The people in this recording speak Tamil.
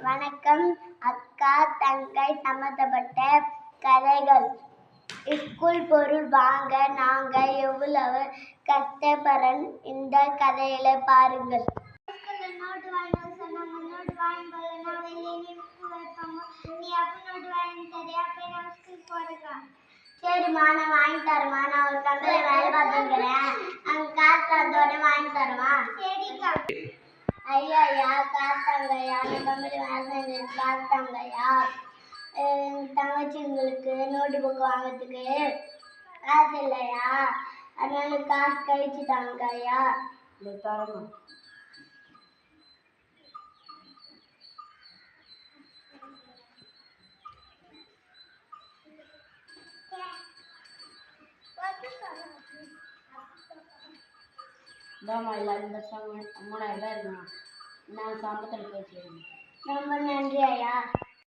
வணக்கம். அக்கா தங்கை சம்பந்தப்பட்ட கதைகள். ஸ்கூல் பொருள் வாங்க நாங்க எவ்வளவு கஷ்டப்படுறோம் இந்த கதையில பாருங்கள். சரிம்மா, நான் வாங்கி தரேம்மா. நான் ஒரு கம்பெனியில் வேலை பார்த்துக்கிறேன். அங்கே காசு தந்தோடனே வாங்கி தரேம்மா. சரிக்கா. ஐயா காசு தாங்கய்யா. நான் கம்பெனியில் வேலை செஞ்சு காசு தாங்கய்யா. தங்கச்சிங்களுக்கு நோட்டு புக் வாங்கிறதுக்கு காசு இல்லையா, அதனால காசு கழிச்சு தாங்க ஐயா. தரமா. எல்லாரும் 3000 இருக்குமா? நான் சம்பளத்தில் பேசுகிறேன். ரொம்ப நன்றி ஐயா.